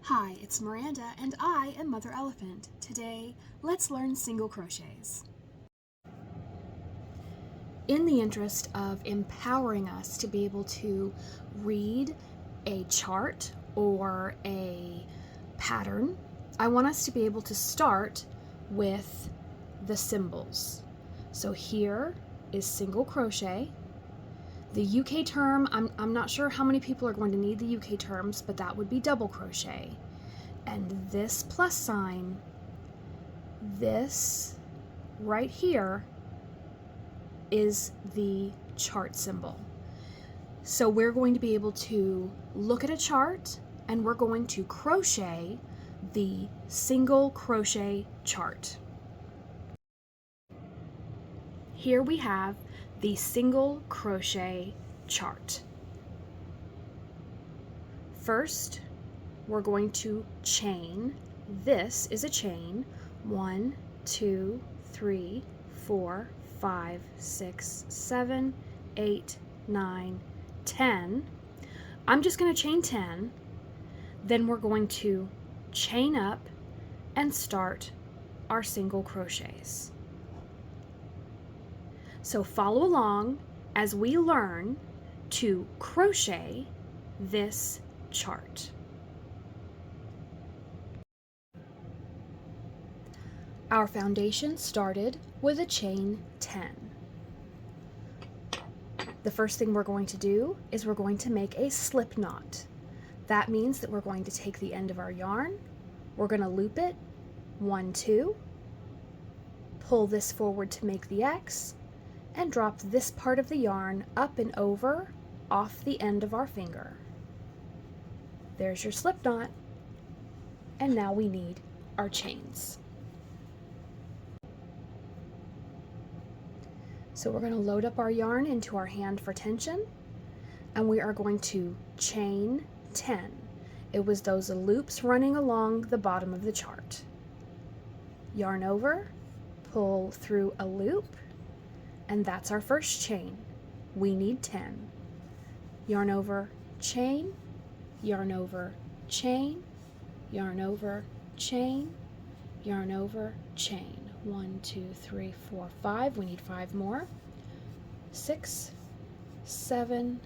Hi, it's Miranda and I am Mother Elephant. Today, let's learn single crochets. In the interest of empowering us to be able to read a chart or a pattern, I want us to be able to start with the symbols. So here is single crochet. The UK term, I'm not sure how many people are going to need the UK terms, but that would be double crochet. And this plus sign, this right here, is the chart symbol. So we're going to be able to look at a chart and we're going to crochet the single crochet chart. Here we have the single crochet chart. First, we're going to chain. This is a chain. 1, 2, 3, 4, 5, 6, 7, 8, 9, 10. I'm just going to chain 10. Then we're going to chain up and start our single crochets. So follow along as we learn to crochet this chart. Our foundation started with a chain 10. The first thing we're going to do is we're going to make a slip knot. That means that we're going to take the end of our yarn, we're going to loop it, 1, 2, pull this forward to make the X, and drop this part of the yarn up and over off the end of our finger. There's your slip knot, and now we need our chains. So we're going to load up our yarn into our hand for tension, and we are going to chain 10. It was those loops running along the bottom of the chart. Yarn over, pull through a loop, and that's our first chain. We need 10. Yarn over, chain, yarn over, chain, yarn over, chain, yarn over, chain. 1, 2, 3, 4, 5. We need 5 more. 6, 7,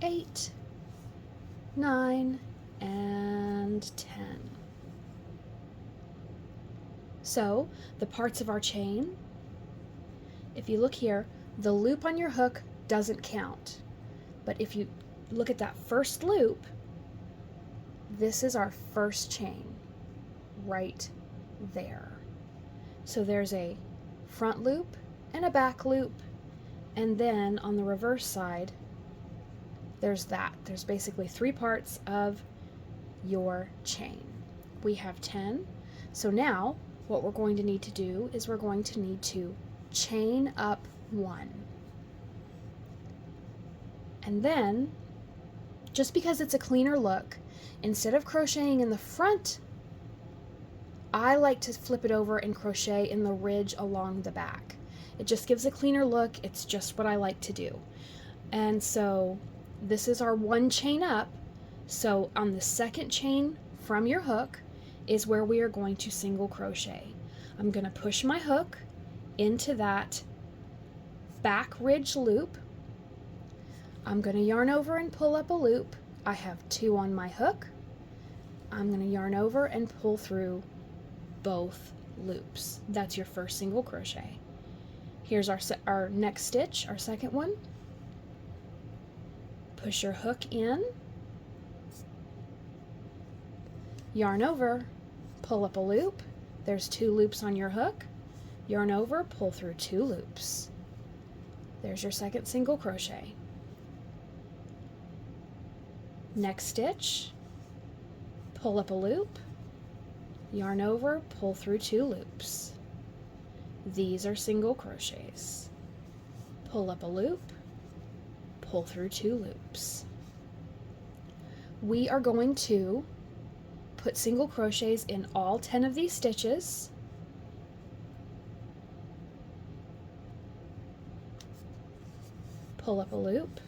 8, 9, and 10. So the parts of our chain, if you look here, the loop on your hook doesn't count. But if you look at that first loop, this is our first chain right there. So there's a front loop and a back loop, and then on the reverse side, there's that. There's basically 3 parts of your chain. We have 10. So now what we're going to need to do is we're going to need to chain up 1. And then, just because it's a cleaner look, instead of crocheting in the front, I like to flip it over and crochet in the ridge along the back. It just gives a cleaner look. It's just what I like to do. And so this is our 1 chain up. So on the second chain from your hook is where we are going to single crochet. I'm going to push my hook into that back ridge loop. I'm going to yarn over and pull up a loop. I have 2 on my hook. I'm going to yarn over and pull through both loops. That's your first single crochet. Here's our next stitch, our second one. Push your hook in, yarn over, pull up a loop. There's 2 loops on your hook. Yarn over, pull through 2 loops. There's your second single crochet. Next stitch, pull up a loop, yarn over, pull through 2 loops. These are single crochets. Pull up a loop, pull through 2 loops. We are going to put single crochets in all 10 of these stitches. Pull up a loop,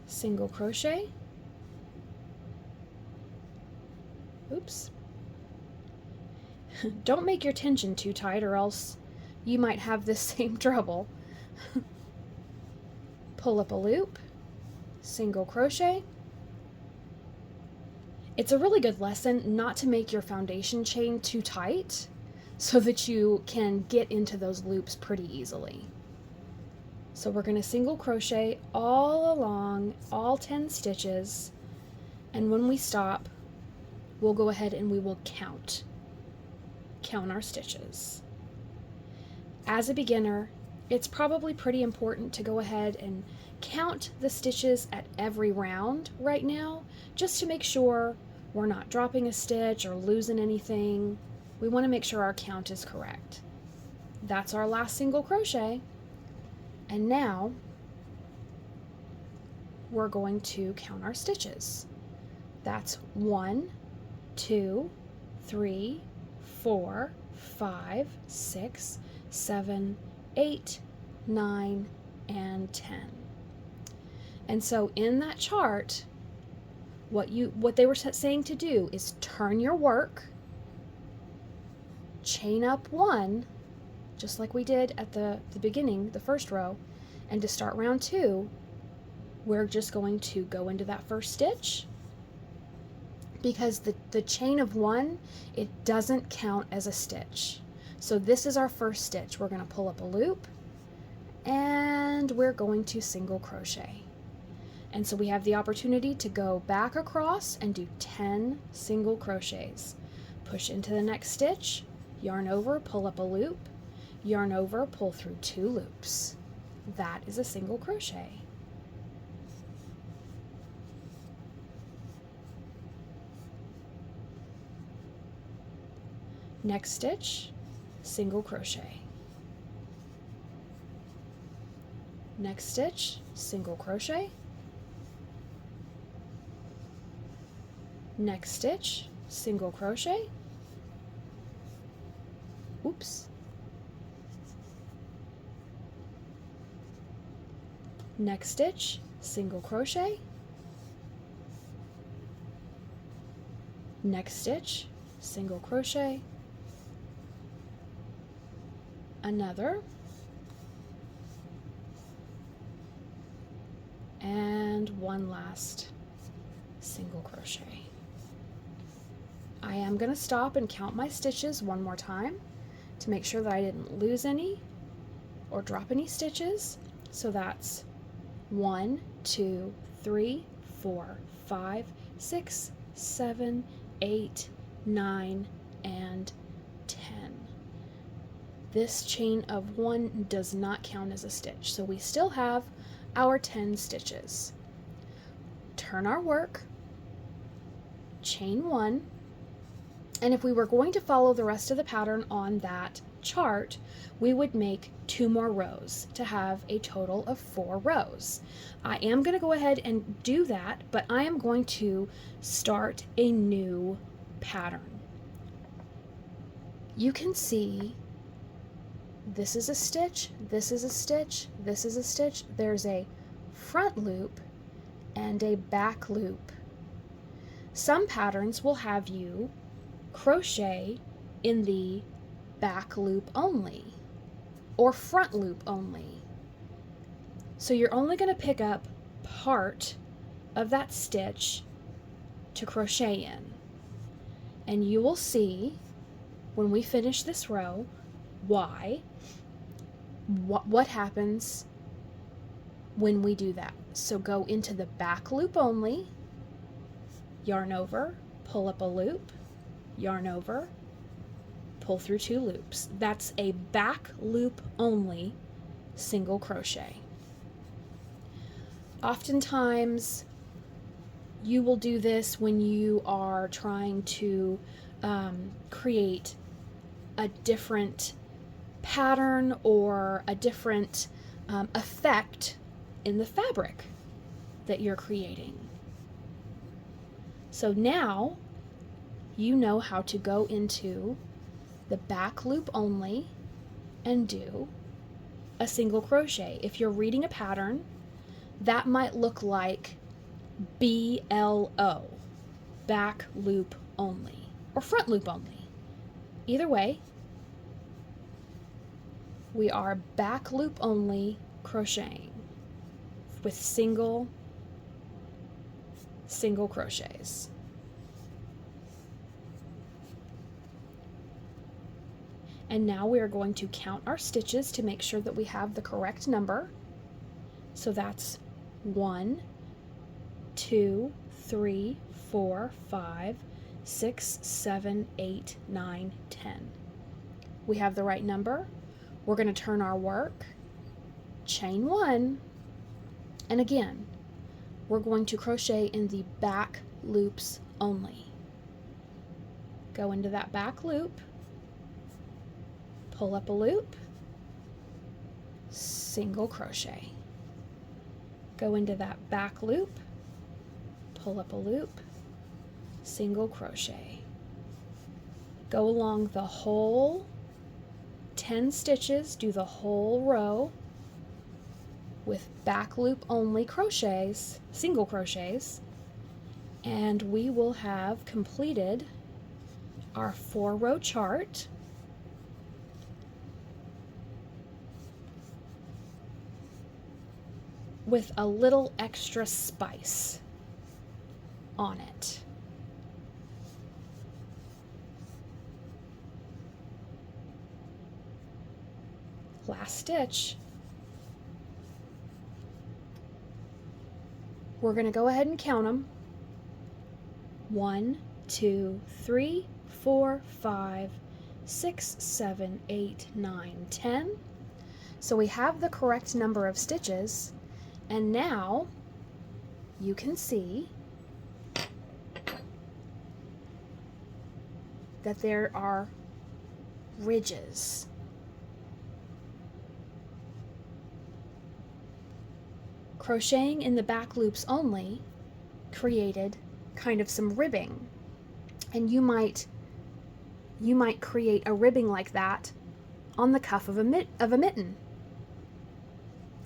single crochet, Oops. Don't make your tension too tight or else you might have this same trouble. Pull up a loop, single crochet. It's a really good lesson not to make your foundation chain too tight so that you can get into those loops pretty easily. So we're going to single crochet all along all 10 stitches, and when we stop, we'll go ahead and we will count our stitches. As a beginner, it's probably pretty important to go ahead and count the stitches at every round right now, just to make sure we're not dropping a stitch or losing anything. We want to make sure our count is correct. That's our last single crochet. And now we're going to count our stitches. That's 1, 2, 3, 4, 5, 6, 7, 8, 9, and 10. And so in that chart, what they were saying to do is turn your work, chain up 1, just like we did at the beginning, the first row, and to start round 2, we're just going to go into that first stitch, because the chain of 1, it doesn't count as a stitch. So this is our first stitch. We're going to pull up a loop, and we're going to single crochet. And so we have the opportunity to go back across and do 10 single crochets. Push into the next stitch, yarn over, pull up a loop, yarn over, pull through 2 loops. That is a single crochet. Next stitch, single crochet. Next stitch, single crochet. Next stitch, single crochet. Oops. Next stitch, single crochet. Next stitch, single crochet. Another, and one last single crochet. I am going to stop and count my stitches one more time to make sure that I didn't lose any or drop any stitches. So that's 1, 2, 3, 4, 5, 6, 7, 8, 9, and 10. This chain of 1 does not count as a stitch, so we still have our 10 stitches. Turn our work, chain 1, and if we were going to follow the rest of the pattern on that chart, we would make 2 more rows to have a total of 4 rows. I am going to go ahead and do that, but I am going to start a new pattern. You can see this is a stitch, this is a stitch, this is a stitch. There's a front loop and a back loop. Some patterns will have you crochet in the back loop only or front loop only. So you're only going to pick up part of that stitch to crochet in. And you will see when we finish this row what happens when we do that. So go into the back loop only, yarn over, pull up a loop, yarn over, pull through 2 loops. That's a back loop only single crochet. Oftentimes you will do this when you are trying to create a different pattern or a different effect in the fabric that you're creating. So now you know how to go into the back loop only and do a single crochet. If you're reading a pattern, that might look like BLO, back loop only. or front loop only. Either way, we are back loop only crocheting with single crochets. And now we are going to count our stitches to make sure that we have the correct number. So that's 1, 2, 3, 4, 5, 6, 7, 8, 9, 10. We have the right number. We're going to turn our work, chain 1, and again, we're going to crochet in the back loops only. Go into that back loop, pull up a loop, single crochet. Go into that back loop, pull up a loop, single crochet. Go along the whole 10 stitches, do the whole row with back loop only crochets, single crochets, and we will have completed our 4-row chart. With a little extra spice on it. Last stitch. We're going to go ahead and count them. 1, 2, 3, 4, 5, 6, 7, 8, 9, 10. So we have the correct number of stitches. And now you can see that there are ridges. Crocheting in the back loops only created kind of some ribbing, and you might create a ribbing like that on the cuff of a mitten.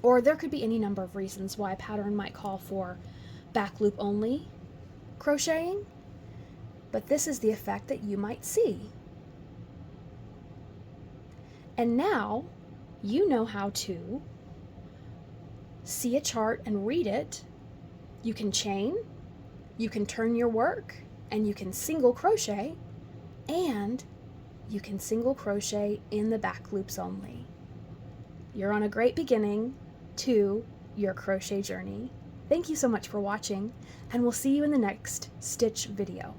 Or there could be any number of reasons why a pattern might call for back loop only crocheting, but this is the effect that you might see. And now you know how to see a chart and read it. You can chain, you can turn your work, and you can single crochet, and you can single crochet in the back loops only. You're on a great beginning to your crochet journey. Thank you so much for watching, and we'll see you in the next stitch video.